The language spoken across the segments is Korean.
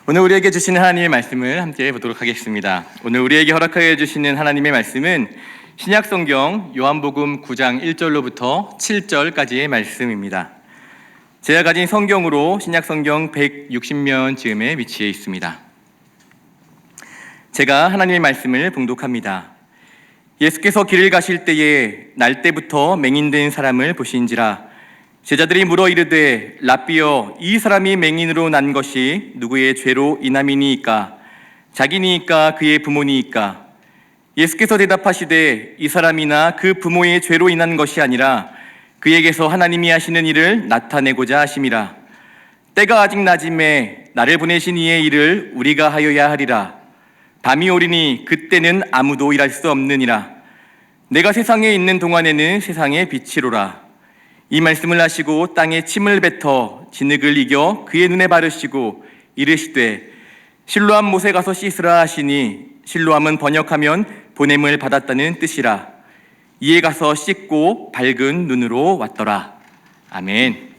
오늘 우리에게 주시는 하나님의 말씀을 함께 보도록 하겠습니다. 오늘 우리에게 허락하여 주시는 하나님의 말씀은 신약성경 요한복음 9장 1절로부터 7절까지의 말씀입니다. 제가 가진 성경으로 신약성경 160면 즈음에 위치해 있습니다. 제가 하나님의 말씀을 봉독합니다. 예수께서 길을 가실 때에 날 때부터 맹인된 사람을 보신지라. 제자들이 물어 이르되 랍비여, 이 사람이 맹인으로 난 것이 누구의 죄로 인함이니이까? 자기니이까 그의 부모니이까? 예수께서 대답하시되 이 사람이나 그 부모의 죄로 인한 것이 아니라 그에게서 하나님이 하시는 일을 나타내고자 하심이라. 때가 아직 낮음에 나를 보내신 이의 일을 우리가 하여야 하리라. 밤이 오리니 그때는 아무도 일할 수 없느니라. 내가 세상에 있는 동안에는 세상의 빛이로라. 이 말씀을 하시고 땅에 침을 뱉어 진흙을 이겨 그의 눈에 바르시고 이르시되 실로암 못에 가서 씻으라 하시니, 실로암은 번역하면 보냄을 받았다는 뜻이라. 이에 가서 씻고 밝은 눈으로 왔더라. 아멘.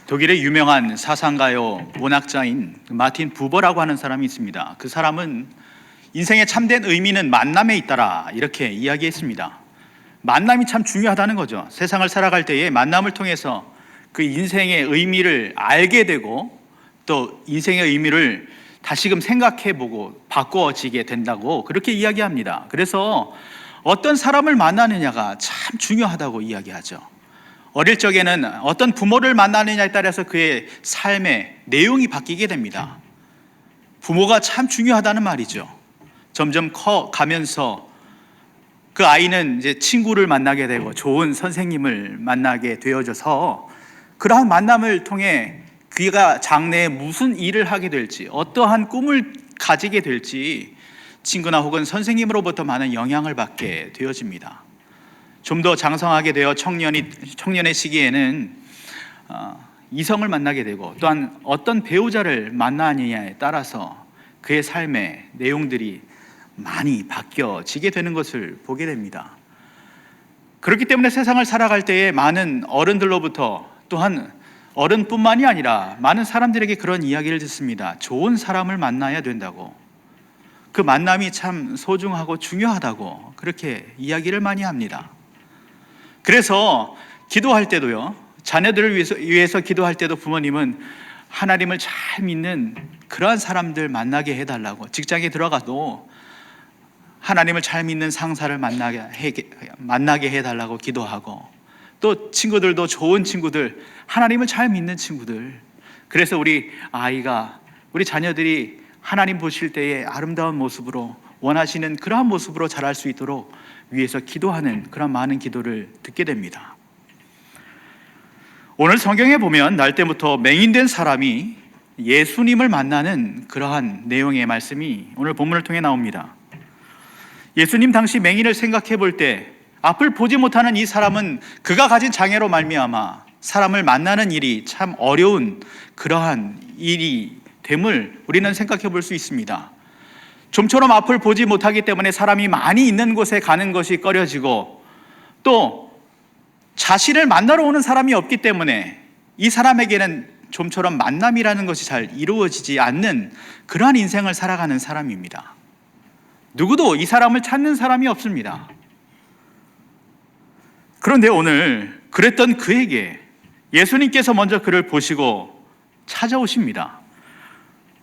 독일의 유명한 사상가요 문학자인 마틴 부버라고 하는 사람이 있습니다. 그 사람은 인생의 참된 의미는 만남에 있다라 이렇게 이야기했습니다. 만남이 참 중요하다는 거죠. 세상을 살아갈 때에 만남을 통해서 그 인생의 의미를 알게 되고 또 인생의 의미를 다시금 생각해보고 바꿔지게 된다고 그렇게 이야기합니다. 그래서 어떤 사람을 만나느냐가 참 중요하다고 이야기하죠. 어릴 적에는 어떤 부모를 만나느냐에 따라서 그의 삶의 내용이 바뀌게 됩니다. 부모가 참 중요하다는 말이죠. 점점 커 가면서 그 아이는 이제 친구를 만나게 되고 좋은 선생님을 만나게 되어져서 그러한 만남을 통해 그가 장래에 무슨 일을 하게 될지, 어떠한 꿈을 가지게 될지 친구나 혹은 선생님으로부터 많은 영향을 받게 되어집니다. 좀 더 장성하게 되어 청년의 시기에는 이성을 만나게 되고 또한 어떤 배우자를 만나느냐에 따라서 그의 삶의 내용들이 많이 바뀌어지게 되는 것을 보게 됩니다. 그렇기 때문에 세상을 살아갈 때에 많은 어른들로부터 또한 어른뿐만이 아니라 많은 사람들에게 그런 이야기를 듣습니다. 좋은 사람을 만나야 된다고, 그 만남이 참 소중하고 중요하다고 그렇게 이야기를 많이 합니다. 그래서 기도할 때도요, 자녀들을 위해서 기도할 때도 부모님은 하나님을 잘 믿는 그러한 사람들 만나게 해달라고, 직장에 들어가도 하나님을 잘 믿는 상사를 만나게 해달라고 기도하고, 또 친구들도 좋은 친구들, 하나님을 잘 믿는 친구들, 그래서 우리 자녀들이 하나님 보실 때의 아름다운 모습으로, 원하시는 그러한 모습으로 자랄 수 있도록 위해서 기도하는 그런 많은 기도를 듣게 됩니다. 오늘 성경에 보면 날 때부터 맹인된 사람이 예수님을 만나는 그러한 내용의 말씀이 오늘 본문을 통해 나옵니다. 예수님 당시 맹인을 생각해 볼 때 앞을 보지 못하는 이 사람은 그가 가진 장애로 말미암아 사람을 만나는 일이 참 어려운 그러한 일이 됨을 우리는 생각해 볼 수 있습니다. 좀처럼 앞을 보지 못하기 때문에 사람이 많이 있는 곳에 가는 것이 꺼려지고, 또 자신을 만나러 오는 사람이 없기 때문에 이 사람에게는 좀처럼 만남이라는 것이 잘 이루어지지 않는 그러한 인생을 살아가는 사람입니다. 누구도 이 사람을 찾는 사람이 없습니다. 그런데 오늘 그랬던 그에게 예수님께서 먼저 그를 보시고 찾아오십니다.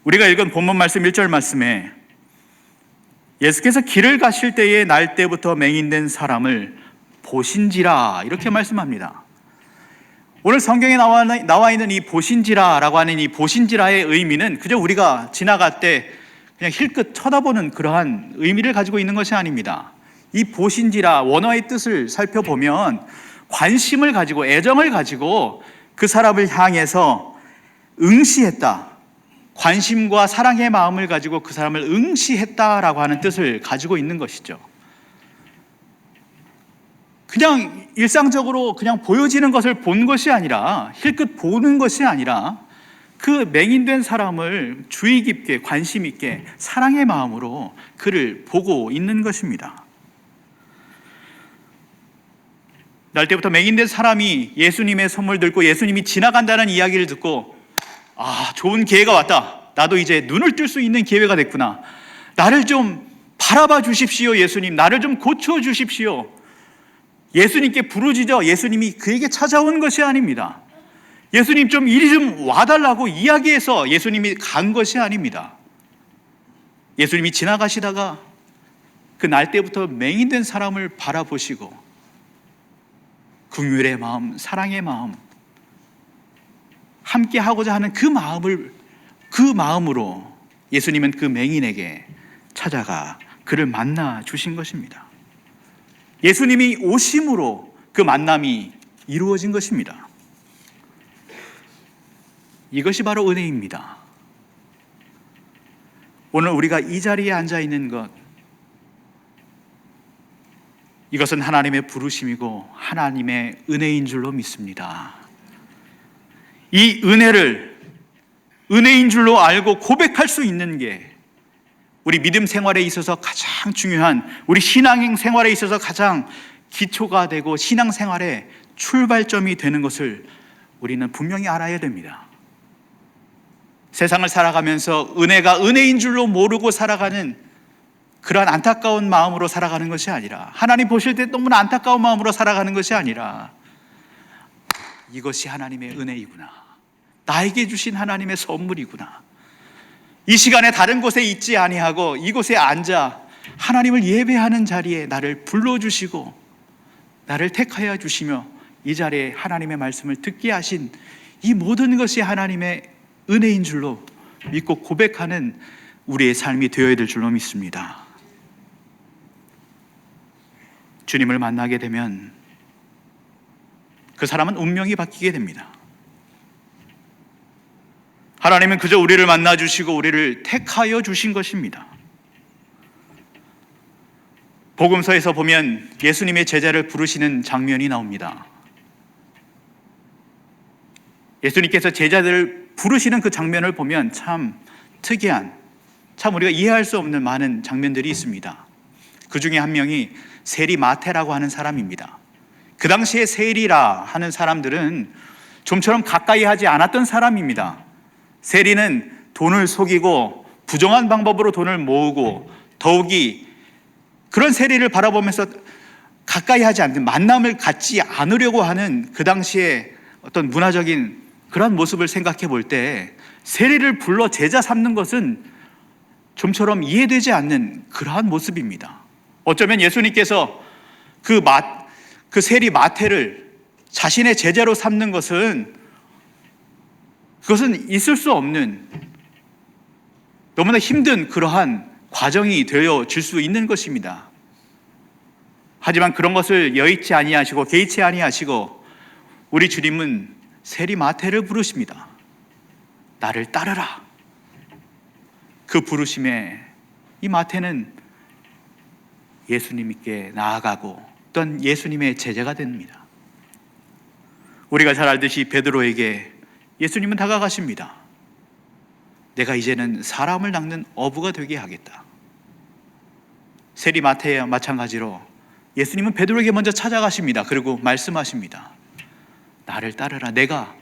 우리가 읽은 본문 말씀 1절 말씀에 예수께서 길을 가실 때에 날 때부터 맹인된 사람을 보신지라 이렇게 말씀합니다. 오늘 성경에 나와 있는 이 보신지라라고 하는 이 보신지라의 의미는 그저 우리가 지나갈 때 그냥 힐끗 쳐다보는 그러한 의미를 가지고 있는 것이 아닙니다. 이 보신지라 원어의 뜻을 살펴보면 관심을 가지고, 애정을 가지고 그 사람을 향해서 응시했다, 관심과 사랑의 마음을 가지고 그 사람을 응시했다라고 하는 뜻을 가지고 있는 것이죠. 그냥 일상적으로 그냥 보여지는 것을 본 것이 아니라, 힐끗 보는 것이 아니라 그 맹인된 사람을 주의 깊게, 관심 있게, 사랑의 마음으로 그를 보고 있는 것입니다. 날 때부터 맹인된 사람이 예수님의 손을 들고 예수님이 지나간다는 이야기를 듣고 아, 좋은 기회가 왔다. 나도 이제 눈을 뜰 수 있는 기회가 됐구나. 나를 좀 바라봐 주십시오, 예수님. 나를 좀 고쳐 주십시오. 예수님께 부르짖어 예수님이 그에게 찾아온 것이 아닙니다. 예수님 좀 이리 좀 와달라고 이야기해서 예수님이 간 것이 아닙니다. 예수님이 지나가시다가 그 날 때부터 맹인된 사람을 바라보시고 긍휼의 마음, 사랑의 마음, 함께 하고자 하는 그 마음으로 예수님은 그 맹인에게 찾아가 그를 만나 주신 것입니다. 예수님이 오심으로 그 만남이 이루어진 것입니다. 이것이 바로 은혜입니다. 오늘 우리가 이 자리에 앉아 있는 것, 이것은 하나님의 부르심이고 하나님의 은혜인 줄로 믿습니다. 이 은혜를 은혜인 줄로 알고 고백할 수 있는 게 우리 믿음 생활에 있어서 가장 중요한, 우리 신앙 생활에 있어서 가장 기초가 되고 신앙 생활의 출발점이 되는 것을 우리는 분명히 알아야 됩니다. 세상을 살아가면서 은혜가 은혜인 줄로 모르고 살아가는 그러한 안타까운 마음으로 살아가는 것이 아니라, 하나님 보실 때 너무나 안타까운 마음으로 살아가는 것이 아니라, 이것이 하나님의 은혜이구나, 나에게 주신 하나님의 선물이구나, 이 시간에 다른 곳에 있지 아니하고 이곳에 앉아 하나님을 예배하는 자리에 나를 불러주시고 나를 택하여 주시며 이 자리에 하나님의 말씀을 듣게 하신 이 모든 것이 하나님의 은혜인 줄로 믿고 고백하는 우리의 삶이 되어야 될 줄로 믿습니다. 주님을 만나게 되면 그 사람은 운명이 바뀌게 됩니다. 하나님은 그저 우리를 만나 주시고 우리를 택하여 주신 것입니다. 복음서에서 보면 예수님의 제자를 부르시는 장면이 나옵니다. 예수님께서 제자들을 부르시는 그 장면을 보면 참 특이한, 참 우리가 이해할 수 없는 많은 장면들이 있습니다. 그 중에 한 명이 세리 마태라고 하는 사람입니다. 그 당시에 세리라 하는 사람들은 좀처럼 가까이 하지 않았던 사람입니다. 세리는 돈을 속이고 부정한 방법으로 돈을 모으고, 더욱이 그런 세리를 바라보면서 가까이 하지 않는, 만남을 갖지 않으려고 하는 그 당시에 어떤 문화적인 그런 모습을 생각해 볼 때 세리를 불러 제자 삼는 것은 좀처럼 이해되지 않는 그러한 모습입니다. 어쩌면 예수님께서 그 세리 마태를 자신의 제자로 삼는 것은, 그것은 있을 수 없는, 너무나 힘든 그러한 과정이 되어질 수 있는 것입니다. 하지만 그런 것을 여의치 아니하시고 개의치 아니하시고 우리 주님은 세리 마태를 부르십니다. 나를 따르라. 그 부르심에 이 마태는 예수님께 나아가고 또한 예수님의 제자가 됩니다. 우리가 잘 알듯이 베드로에게 예수님은 다가가십니다. 내가 이제는 사람을 낚는 어부가 되게 하겠다. 세리 마태와 마찬가지로 예수님은 베드로에게 먼저 찾아가십니다. 그리고 말씀하십니다. 나를 따르라. 내가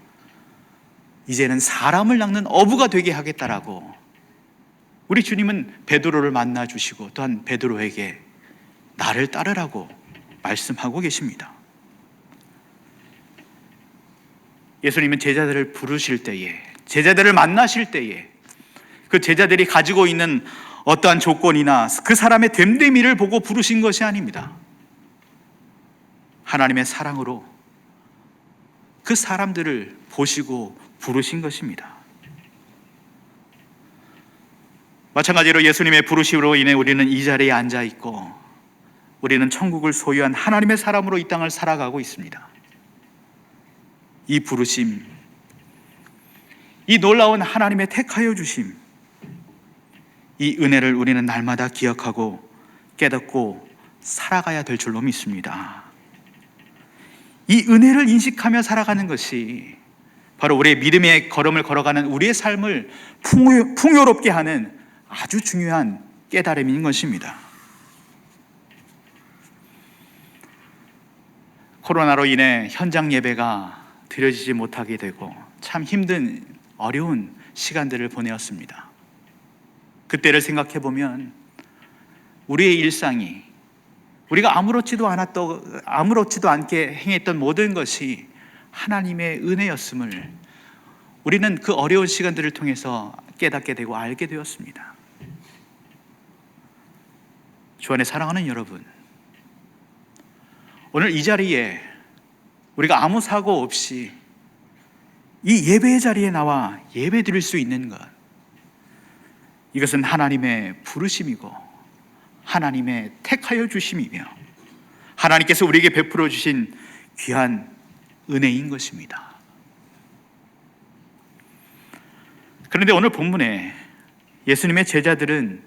이제는 사람을 낚는 어부가 되게 하겠다라고 우리 주님은 베드로를 만나 주시고 또한 베드로에게 나를 따르라고 말씀하고 계십니다. 예수님은 제자들을 부르실 때에, 제자들을 만나실 때에 그 제자들이 가지고 있는 어떠한 조건이나 그 사람의 됨됨이를 보고 부르신 것이 아닙니다. 하나님의 사랑으로 그 사람들을 보시고 부르신 것입니다. 마찬가지로 예수님의 부르심으로 인해 우리는 이 자리에 앉아 있고 우리는 천국을 소유한 하나님의 사람으로 이 땅을 살아가고 있습니다. 이 부르심, 이 놀라운 하나님의 택하여 주심, 이 은혜를 우리는 날마다 기억하고 깨닫고 살아가야 될 줄로 믿습니다. 이 은혜를 인식하며 살아가는 것이 바로 우리의 믿음의 걸음을 걸어가는 우리의 삶을 풍요롭게 하는 아주 중요한 깨달음인 것입니다. 코로나로 인해 현장 예배가 드려지지 못하게 되고 참 힘든 어려운 시간들을 보내었습니다. 그때를 생각해 보면 우리의 일상이, 우리가 아무렇지도 않게 행했던 모든 것이 하나님의 은혜였음을 우리는 그 어려운 시간들을 통해서 깨닫게 되고 알게 되었습니다. 주 안에 사랑하는 여러분, 오늘 이 자리에 우리가 아무 사고 없이 이 예배의 자리에 나와 예배 드릴 수 있는 것, 이것은 하나님의 부르심이고 하나님의 택하여 주심이며 하나님께서 우리에게 베풀어 주신 귀한 은혜인 것입니다. 그런데 오늘 본문에 예수님의 제자들은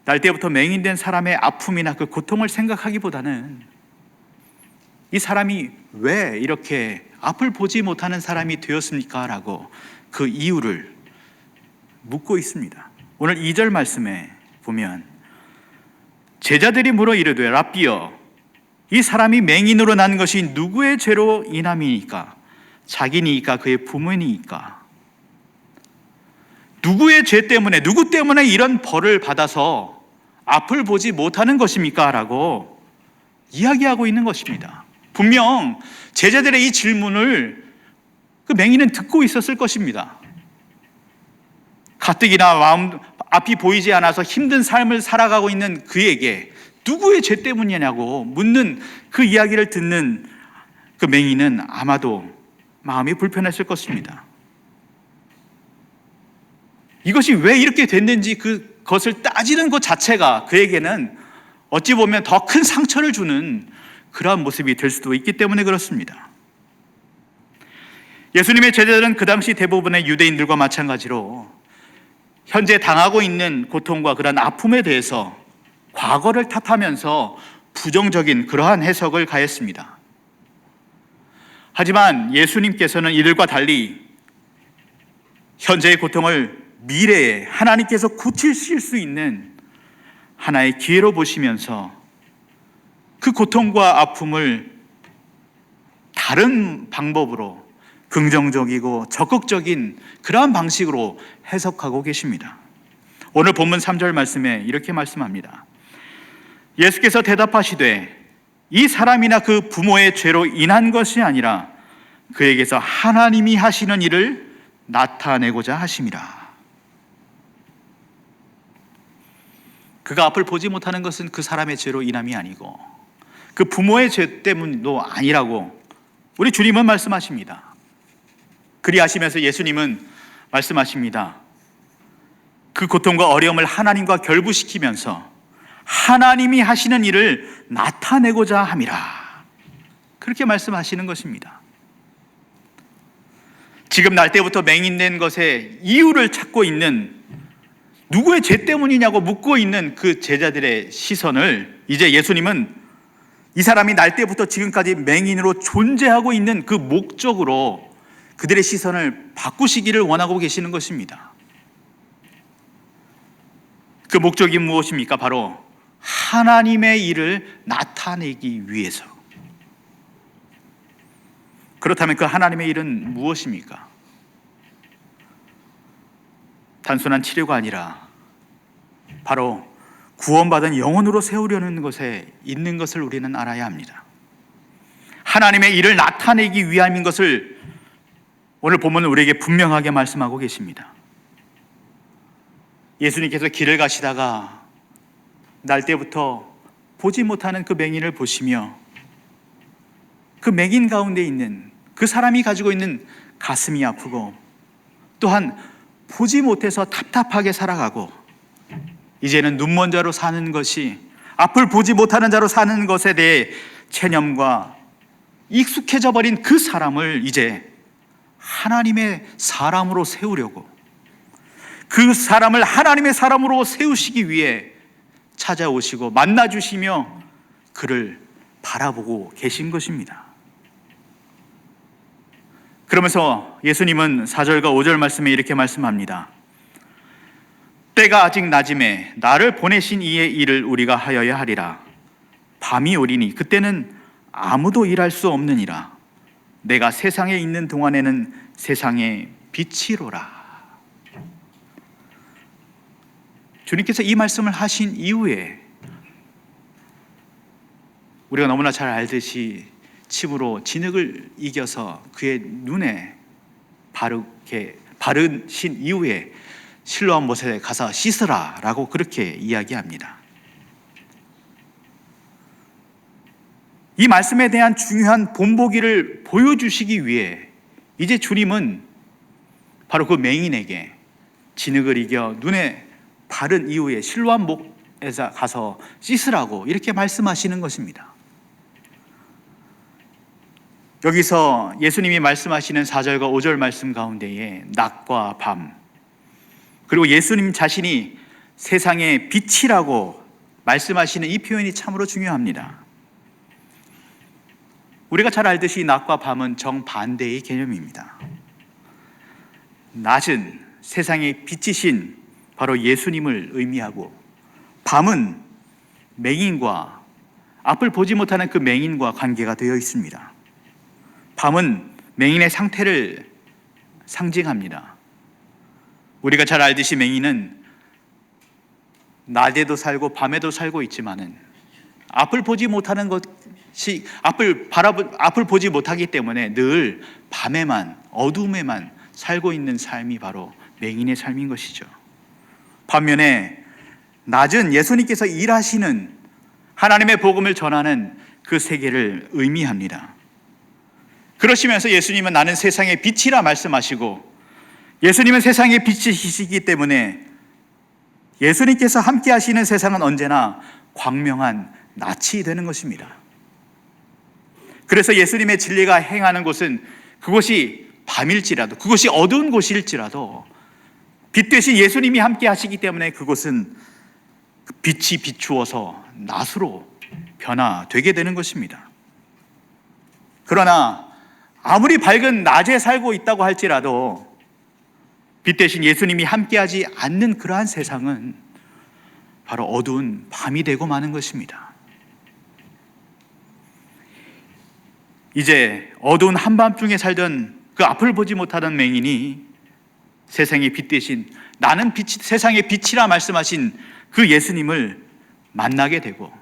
날 때부터 맹인된 사람의 아픔이나 그 고통을 생각하기보다는 이 사람이 왜 이렇게 앞을 보지 못하는 사람이 되었습니까? 라고 그 이유를 묻고 있습니다. 오늘 2절 말씀에 보면 제자들이 물어 이르되 랍비여, 이 사람이 맹인으로 난 것이 누구의 죄로 인함이니까? 자기니까 그의 부모니까? 누구의 죄 때문에, 누구 때문에 이런 벌을 받아서 앞을 보지 못하는 것입니까? 라고 이야기하고 있는 것입니다. 분명 제자들의 이 질문을 그 맹인은 듣고 있었을 것입니다. 가뜩이나 앞이 보이지 않아서 힘든 삶을 살아가고 있는 그에게 누구의 죄 때문이냐고 묻는 그 이야기를 듣는 그 맹인은 아마도 마음이 불편했을 것입니다. 이것이 왜 이렇게 됐는지 그것을 따지는 것 자체가 그에게는 어찌 보면 더 큰 상처를 주는 그러한 모습이 될 수도 있기 때문에 그렇습니다. 예수님의 제자들은 그 당시 대부분의 유대인들과 마찬가지로 현재 당하고 있는 고통과 그런 아픔에 대해서 과거를 탓하면서 부정적인 그러한 해석을 가했습니다. 하지만 예수님께서는 이들과 달리 현재의 고통을 미래에 하나님께서 고치실 수 있는 하나의 기회로 보시면서 그 고통과 아픔을 다른 방법으로 긍정적이고 적극적인 그러한 방식으로 해석하고 계십니다. 오늘 본문 3절 말씀에 이렇게 말씀합니다. 예수께서 대답하시되 이 사람이나 그 부모의 죄로 인한 것이 아니라 그에게서 하나님이 하시는 일을 나타내고자 하심이라. 그가 앞을 보지 못하는 것은 그 사람의 죄로 인함이 아니고 그 부모의 죄 때문도 아니라고 우리 주님은 말씀하십니다. 그리하시면서 예수님은 말씀하십니다. 그 고통과 어려움을 하나님과 결부시키면서 하나님이 하시는 일을 나타내고자 함이라. 그렇게 말씀하시는 것입니다. 지금 날 때부터 맹인된 것의 이유를 찾고 있는, 누구의 죄 때문이냐고 묻고 있는 그 제자들의 시선을 이제 예수님은 이 사람이 날 때부터 지금까지 맹인으로 존재하고 있는 그 목적으로 그들의 시선을 바꾸시기를 원하고 계시는 것입니다. 그 목적이 무엇입니까? 바로 하나님의 일을 나타내기 위해서. 그렇다면 그 하나님의 일은 무엇입니까? 단순한 치료가 아니라 바로 구원받은 영혼으로 세우려는 것에 있는 것을 우리는 알아야 합니다. 하나님의 일을 나타내기 위함인 것을 오늘 본문은 우리에게 분명하게 말씀하고 계십니다. 예수님께서 길을 가시다가 날 때부터 보지 못하는 그 맹인을 보시며 그 맹인 가운데 있는 그 사람이 가지고 있는 가슴이 아프고 또한 보지 못해서 답답하게 살아가고 이제는 눈먼 자로 사는 것이, 앞을 보지 못하는 자로 사는 것에 대해 체념과 익숙해져 버린 그 사람을 이제 하나님의 사람으로 세우려고, 그 사람을 하나님의 사람으로 세우시기 위해 찾아오시고 만나주시며 그를 바라보고 계신 것입니다. 그러면서 예수님은 4절과 5절 말씀에 이렇게 말씀합니다. 때가 아직 낮음에 나를 보내신 이의 일을 우리가 하여야 하리라. 밤이 오리니 그때는 아무도 일할 수 없느니라. 내가 세상에 있는 동안에는 세상의 빛이로라. 주님께서 이 말씀을 하신 이후에 우리가 너무나 잘 알듯이 침으로 진흙을 이겨서 그의 눈에 바르신 이후에 실로암 못에 가서 씻으라 라고 그렇게 이야기합니다. 이 말씀에 대한 중요한 본보기를 보여주시기 위해 이제 주님은 바로 그 맹인에게 진흙을 이겨 눈에 바른 이후에 실로암 목에서 가서 씻으라고 이렇게 말씀하시는 것입니다. 여기서 예수님이 말씀하시는 4절과 5절 말씀 가운데에 낮과 밤, 그리고 예수님 자신이 세상의 빛이라고 말씀하시는 이 표현이 참으로 중요합니다. 우리가 잘 알듯이 낮과 밤은 정반대의 개념입니다. 낮은 세상의 빛이신 바로 예수님을 의미하고, 밤은 맹인과 앞을 보지 못하는 그 맹인과 관계가 되어 있습니다. 밤은 맹인의 상태를 상징합니다. 우리가 잘 알듯이 맹인은 낮에도 살고 밤에도 살고 있지만은 앞을 보지 못하는 것이 앞을 보지 못하기 때문에 늘 밤에만, 어둠에만 살고 있는 삶이 바로 맹인의 삶인 것이죠. 반면에 낮은 예수님께서 일하시는 하나님의 복음을 전하는 그 세계를 의미합니다. 그러시면서 예수님은 나는 세상의 빛이라 말씀하시고, 예수님은 세상의 빛이시기 때문에 예수님께서 함께 하시는 세상은 언제나 광명한 낯이 되는 것입니다. 그래서 예수님의 진리가 행하는 곳은 그곳이 밤일지라도, 그곳이 어두운 곳일지라도 빛 대신 예수님이 함께 하시기 때문에 그곳은 빛이 비추어서 낫으로 변화되게 되는 것입니다. 그러나 아무리 밝은 낮에 살고 있다고 할지라도 빛 대신 예수님이 함께하지 않는 그러한 세상은 바로 어두운 밤이 되고 마는 것입니다. 이제 어두운 한밤중에 살던 그 앞을 보지 못하던 맹인이 세상의 빛 대신 나는 세상의 빛이라 말씀하신 그 예수님을 만나게 되고,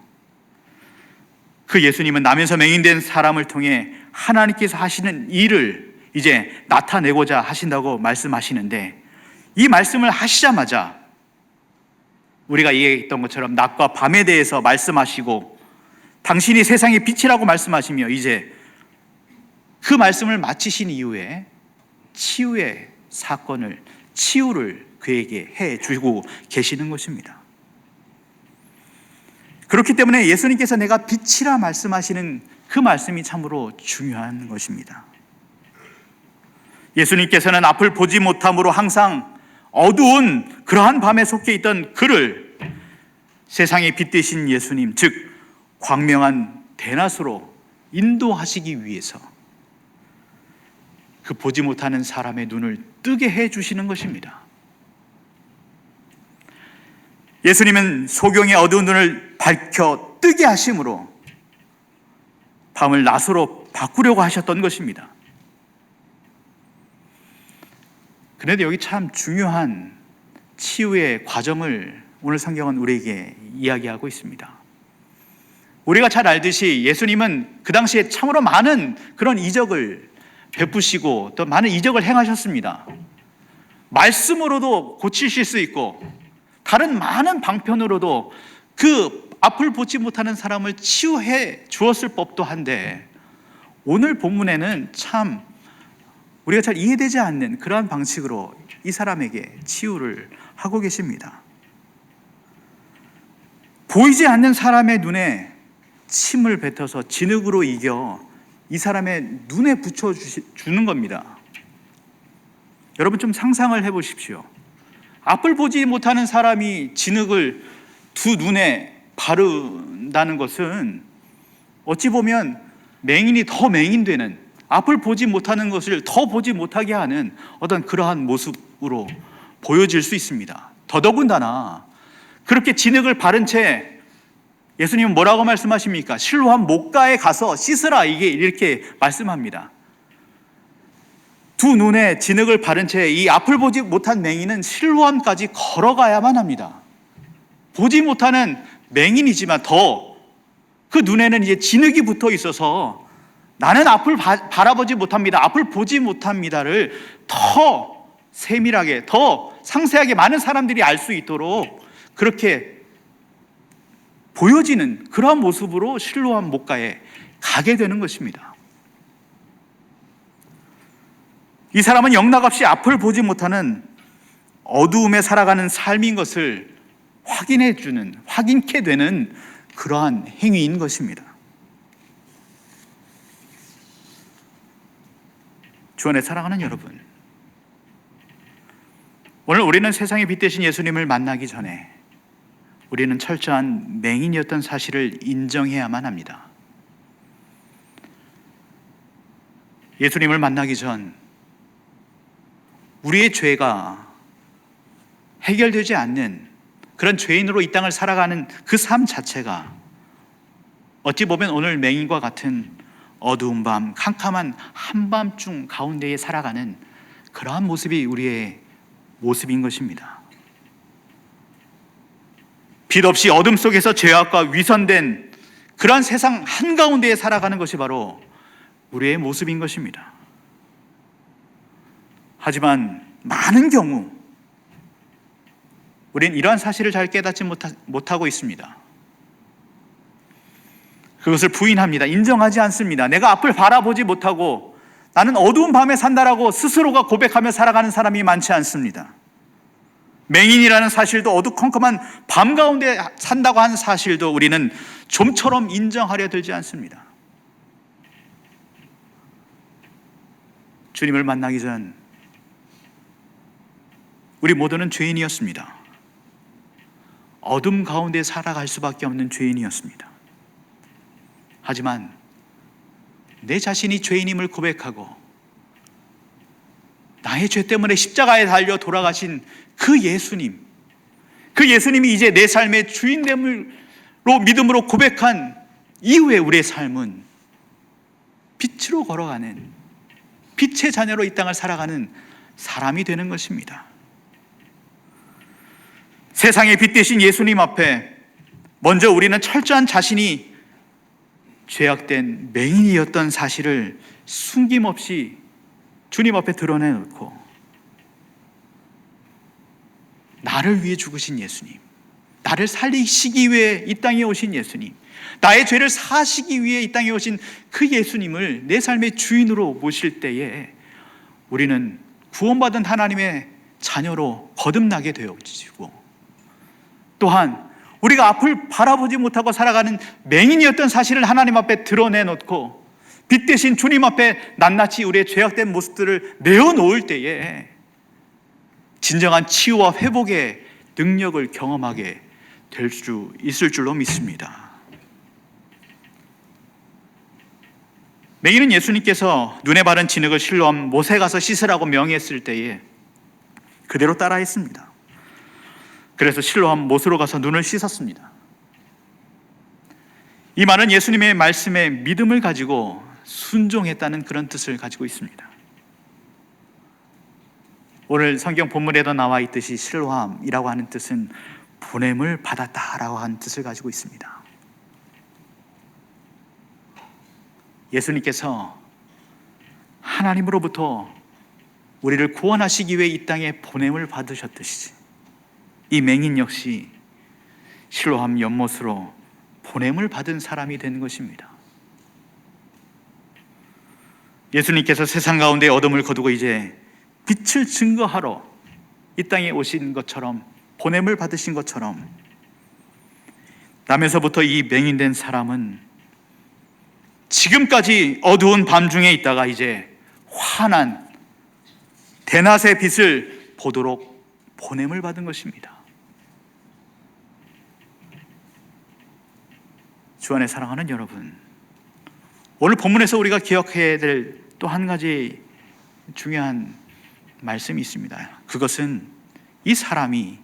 그 예수님은 나면서 맹인된 사람을 통해 하나님께서 하시는 일을 이제 나타내고자 하신다고 말씀하시는데, 이 말씀을 하시자마자 우리가 이해했던 것처럼 낮과 밤에 대해서 말씀하시고 당신이 세상의 빛이라고 말씀하시며 이제 그 말씀을 마치신 이후에 치유의 사건을, 치유를 그에게 해주고 계시는 것입니다. 그렇기 때문에 예수님께서 내가 빛이라 말씀하시는 그 말씀이 참으로 중요한 것입니다. 예수님께서는 앞을 보지 못함으로 항상 어두운 그러한 밤에 속해 있던 그를 세상의 빛 되신 예수님, 즉 광명한 대낮으로 인도하시기 위해서 그 보지 못하는 사람의 눈을 뜨게 해주시는 것입니다. 예수님은 소경의 어두운 눈을 밝혀 뜨게 하심으로 밤을 낮으로 바꾸려고 하셨던 것입니다. 그런데 여기 참 중요한 치유의 과정을 오늘 성경은 우리에게 이야기하고 있습니다. 우리가 잘 알듯이 예수님은 그 당시에 참으로 많은 그런 이적을 베푸시고 또 많은 이적을 행하셨습니다. 말씀으로도 고치실 수 있고 다른 많은 방편으로도 그 앞을 보지 못하는 사람을 치유해 주었을 법도 한데, 오늘 본문에는 참 우리가 잘 이해되지 않는 그러한 방식으로 이 사람에게 치유를 하고 계십니다. 보이지 않는 사람의 눈에 침을 뱉어서 진흙으로 이겨 이 사람의 눈에 붙여주는 겁니다. 여러분 좀 상상을 해보십시오. 앞을 보지 못하는 사람이 진흙을 두 눈에 바른다는 것은 어찌 보면 맹인이 더 맹인되는, 앞을 보지 못하는 것을 더 보지 못하게 하는 어떤 그러한 모습으로 보여질 수 있습니다. 더더군다나 그렇게 진흙을 바른 채 예수님은 뭐라고 말씀하십니까? 실로암 목가에 가서 씻으라, 이게 이렇게 말씀합니다. 두 눈에 진흙을 바른 채 이 앞을 보지 못한 맹인은 실로암까지 걸어가야만 합니다. 보지 못하는 맹인이지만 더 그 눈에는 이제 진흙이 붙어 있어서 나는 앞을 바라보지 못합니다, 앞을 보지 못합니다를 더 세밀하게, 더 상세하게 많은 사람들이 알 수 있도록 그렇게 보여지는 그러한 모습으로 실로암 목가에 가게 되는 것입니다. 이 사람은 영락없이 앞을 보지 못하는 어두움에 살아가는 삶인 것을 확인케 되는 그러한 행위인 것입니다. 주 안에 사랑하는 여러분, 오늘 우리는 세상의 빛 되신 예수님을 만나기 전에 우리는 철저한 맹인이었던 사실을 인정해야만 합니다. 예수님을 만나기 전 우리의 죄가 해결되지 않는 그런 죄인으로 이 땅을 살아가는 그 삶 자체가 어찌 보면 오늘 맹인과 같은 어두운 밤, 캄캄한 한밤중 가운데에 살아가는 그러한 모습이 우리의 모습인 것입니다. 빛 없이 어둠 속에서 죄악과 위선된 그러한 세상 한가운데에 살아가는 것이 바로 우리의 모습인 것입니다. 하지만 많은 경우 우린 이러한 사실을 잘 깨닫지 못하고 있습니다. 그것을 부인합니다. 인정하지 않습니다. 내가 앞을 바라보지 못하고 나는 어두운 밤에 산다라고 스스로가 고백하며 살아가는 사람이 많지 않습니다. 맹인이라는 사실도, 어두컴컴한 밤 가운데 산다고 하는 사실도 우리는 좀처럼 인정하려 들지 않습니다. 주님을 만나기 전 우리 모두는 죄인이었습니다. 어둠 가운데 살아갈 수밖에 없는 죄인이었습니다. 하지만 내 자신이 죄인임을 고백하고 나의 죄 때문에 십자가에 달려 돌아가신 그 예수님이 이제 내 삶의 주인됨으로 믿음으로 고백한 이후에 우리의 삶은 빛으로 걸어가는, 빛의 자녀로 이 땅을 살아가는 사람이 되는 것입니다. 세상의 빛 되신 예수님 앞에 먼저 우리는 철저한 자신이 죄악된 맹인이었던 사실을 숨김없이 주님 앞에 드러내놓고, 나를 위해 죽으신 예수님, 나를 살리시기 위해 이 땅에 오신 예수님, 나의 죄를 사하시기 위해 이 땅에 오신 그 예수님을 내 삶의 주인으로 모실 때에 우리는 구원받은 하나님의 자녀로 거듭나게 되어지고, 또한 우리가 앞을 바라보지 못하고 살아가는 맹인이었던 사실을 하나님 앞에 드러내놓고 빛 대신 주님 앞에 낱낱이 우리의 죄악된 모습들을 내어놓을 때에 진정한 치유와 회복의 능력을 경험하게 될 수 있을 줄로 믿습니다. 맹인은 예수님께서 눈에 바른 진흙을 실로암 못에 가서 씻으라고 명했을 때에 그대로 따라했습니다. 그래서 실로암 못으로 가서 눈을 씻었습니다. 이 말은 예수님의 말씀에 믿음을 가지고 순종했다는 그런 뜻을 가지고 있습니다. 오늘 성경 본문에도 나와 있듯이 실로암이라고 하는 뜻은 보냄을 받았다라고 하는 뜻을 가지고 있습니다. 예수님께서 하나님으로부터 우리를 구원하시기 위해 이 땅에 보냄을 받으셨듯이 이 맹인 역시 실로암 연못으로 보냄을 받은 사람이 된 것입니다. 예수님께서 세상 가운데 어둠을 거두고 이제 빛을 증거하러 이 땅에 오신 것처럼, 보냄을 받으신 것처럼 남에서부터 이 맹인된 사람은 지금까지 어두운 밤중에 있다가 이제 환한 대낮의 빛을 보도록 보냄을 받은 것입니다. 주 안에 사랑하는 여러분, 오늘 본문에서 우리가 기억해야 될 또 한 가지 중요한 말씀이 있습니다. 그것은 이 사람이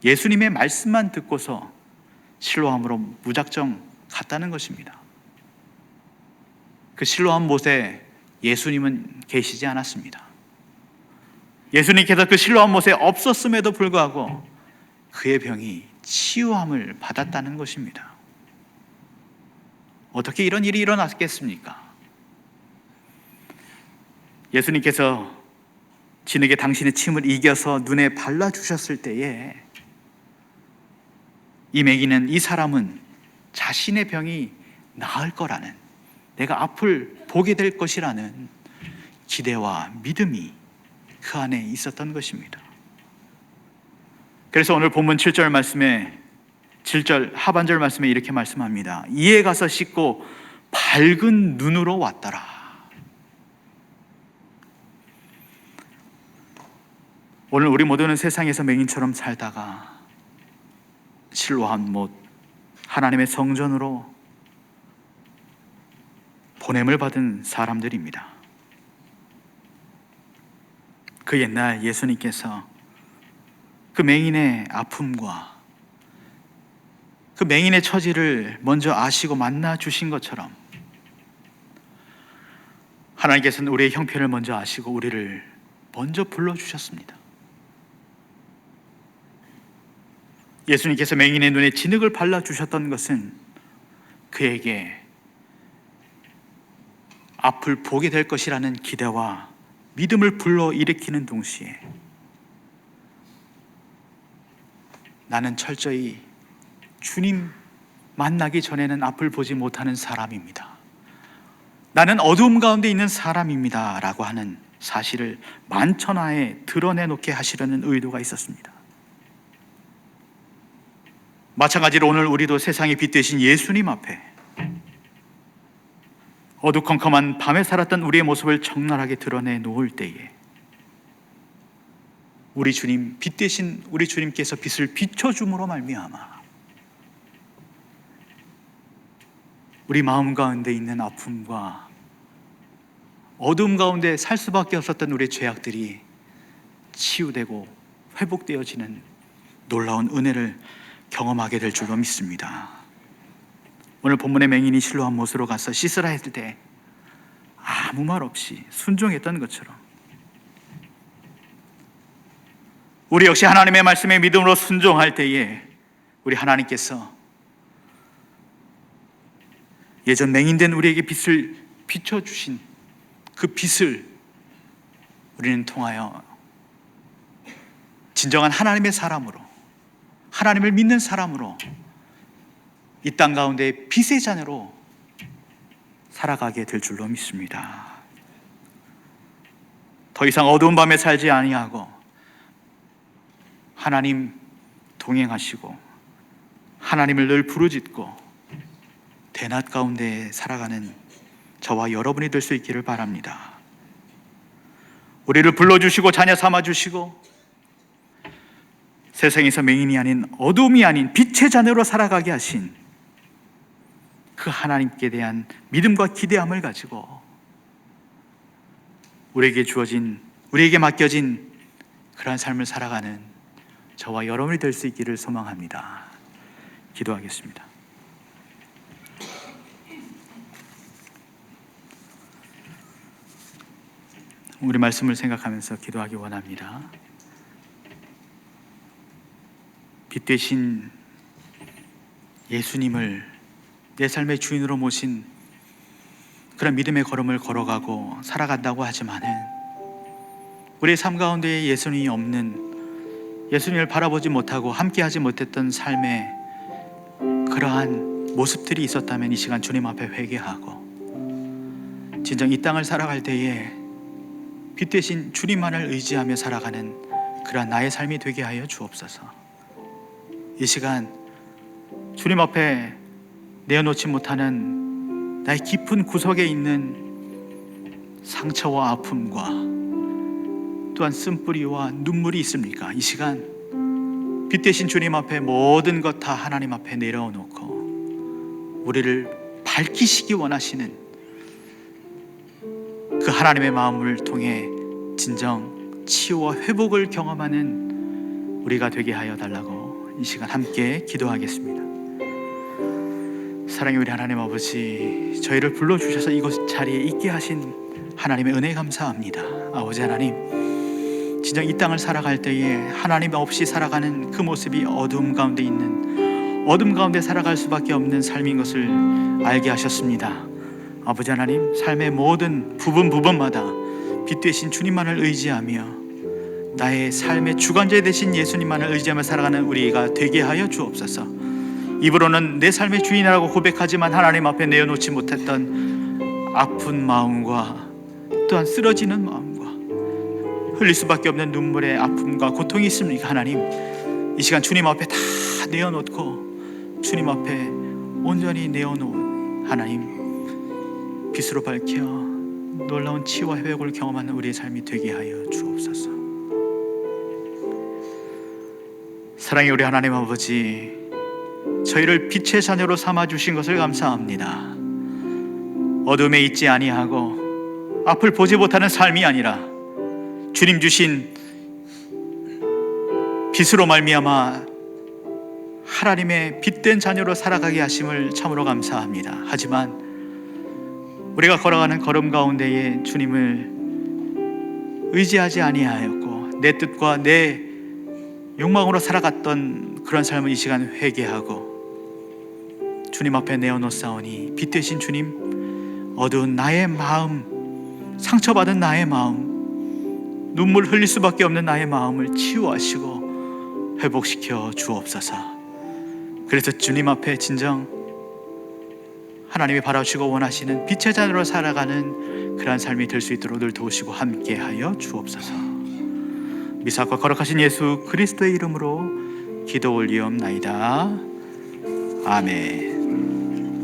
예수님의 말씀만 듣고서 실로암으로 무작정 갔다는 것입니다. 그 실로암 못에 예수님은 계시지 않았습니다. 예수님께서 그 실로암 못에 없었음에도 불구하고 그의 병이 치유함을 받았다는 것입니다. 어떻게 이런 일이 일어났겠습니까? 예수님께서 진에게 당신의 침을 이겨서 눈에 발라주셨을 때에 이 맹인은, 이 사람은 자신의 병이 나을 거라는, 내가 앞을 보게 될 것이라는 기대와 믿음이 그 안에 있었던 것입니다. 그래서 오늘 본문 7절 말씀에 7절 하반절 말씀에 이렇게 말씀합니다. 이에 가서 씻고 밝은 눈으로 왔더라. 오늘 우리 모두는 세상에서 맹인처럼 살다가 실로암 못, 하나님의 성전으로 보냄을 받은 사람들입니다. 그 옛날 예수님께서 그 맹인의 아픔과 그 맹인의 처지를 먼저 아시고 만나 주신 것처럼 하나님께서는 우리의 형편을 먼저 아시고 우리를 먼저 불러주셨습니다. 예수님께서 맹인의 눈에 진흙을 발라주셨던 것은 그에게 앞을 보게 될 것이라는 기대와 믿음을 불러일으키는 동시에 나는 철저히 주님 만나기 전에는 앞을 보지 못하는 사람입니다. 나는 어두움 가운데 있는 사람입니다 라고 하는 사실을 만천하에 드러내놓게 하시려는 의도가 있었습니다. 마찬가지로 오늘 우리도 세상의 빛 되신 예수님 앞에 어두컴컴한 밤에 살았던 우리의 모습을 적나라하게 드러내 놓을 때에 우리 주님, 빛 되신 우리 주님께서 빛을 비춰줌으로 말미암아 우리 마음 가운데 있는 아픔과 어두움 가운데 살 수밖에 없었던 우리의 죄악들이 치유되고 회복되어지는 놀라운 은혜를 경험하게 될 줄로 믿습니다. 오늘 본문의 맹인이 실로암 못으로 가서 씻으라 했을 때 아무 말 없이 순종했던 것처럼 우리 역시 하나님의 말씀에 믿음으로 순종할 때에 우리 하나님께서 예전 맹인된 우리에게 빛을 비춰주신 그 빛을 우리는 통하여 진정한 하나님의 사람으로, 하나님을 믿는 사람으로 이 땅 가운데 빛의 자녀로 살아가게 될 줄로 믿습니다. 더 이상 어두운 밤에 살지 아니하고 하나님 동행하시고 하나님을 늘 부르짖고 대낮 가운데 살아가는 저와 여러분이 될 수 있기를 바랍니다. 우리를 불러주시고 자녀 삼아주시고 세상에서 맹인이 아닌 어둠이 아닌 빛의 자녀로 살아가게 하신 그 하나님께 대한 믿음과 기대함을 가지고 우리에게 맡겨진 그러한 삶을 살아가는 저와 여러분이 될 수 있기를 소망합니다. 기도하겠습니다. 우리 말씀을 생각하면서 기도하기 원합니다. 빛 되신 예수님을 내 삶의 주인으로 모신 그런 믿음의 걸음을 걸어가고 살아간다고 하지만은 우리의 삶 가운데 예수님이 없는, 예수님을 바라보지 못하고 함께하지 못했던 삶의 그러한 모습들이 있었다면 이 시간 주님 앞에 회개하고 진정 이 땅을 살아갈 때에 빛 대신 주님만을 의지하며 살아가는 그러한 나의 삶이 되게 하여 주옵소서. 이 시간 주님 앞에 내어놓지 못하는 나의 깊은 구석에 있는 상처와 아픔과 또한 쓴뿌리와 눈물이 있습니까? 이 시간 빛 대신 주님 앞에 모든 것 다 하나님 앞에 내려놓고 우리를 밝히시기 원하시는 그 하나님의 마음을 통해 진정 치유와 회복을 경험하는 우리가 되게 하여 달라고 이 시간 함께 기도하겠습니다. 사랑의 우리 하나님 아버지, 저희를 불러주셔서 이곳 자리에 있게 하신 하나님의 은혜 감사합니다. 아버지 하나님, 진정 이 땅을 살아갈 때에 하나님 없이 살아가는 그 모습이 어둠 가운데 있는, 어둠 가운데 살아갈 수밖에 없는 삶인 것을 알게 하셨습니다. 아버지 하나님, 삶의 모든 부분마다 빛 되신 주님만을 의지하며 나의 삶의 주관자 되신 예수님만을 의지하며 살아가는 우리가 되게 하여 주옵소서. 입으로는 내 삶의 주인이라고 고백하지만 하나님 앞에 내어놓지 못했던 아픈 마음과 또한 쓰러지는 마음과 흘릴 수밖에 없는 눈물의 아픔과 고통이 있습니까? 하나님, 이 시간 주님 앞에 다 내어놓고 주님 앞에 온전히 내어놓은 하나님, 빛으로 밝혀 놀라운 치유와 회복을 경험하는 우리의 삶이 되게 하여 주옵소서. 사랑의 우리 하나님 아버지, 저희를 빛의 자녀로 삼아주신 것을 감사합니다. 어둠에 있지 아니하고 앞을 보지 못하는 삶이 아니라 주님 주신 빛으로 말미암아 하나님의 빛된 자녀로 살아가게 하심을 참으로 감사합니다. 하지만 우리가 걸어가는 걸음 가운데에 주님을 의지하지 아니하였고 내 뜻과 내 욕망으로 살아갔던 그런 삶을 이 시간 회개하고 주님 앞에 내어놓사오니 빛 되신 주님, 어두운 나의 마음, 상처받은 나의 마음, 눈물 흘릴 수밖에 없는 나의 마음을 치유하시고 회복시켜 주옵소서. 그래서 주님 앞에 진정 하나님이 바라시고 원하시는 빛의 자녀로 살아가는 그러한 삶이 될 수 있도록 늘 도우시고 함께하여 주옵소서. 미사과 거룩하신 예수 그리스도의 이름으로 기도 올리옵나이다. 아멘.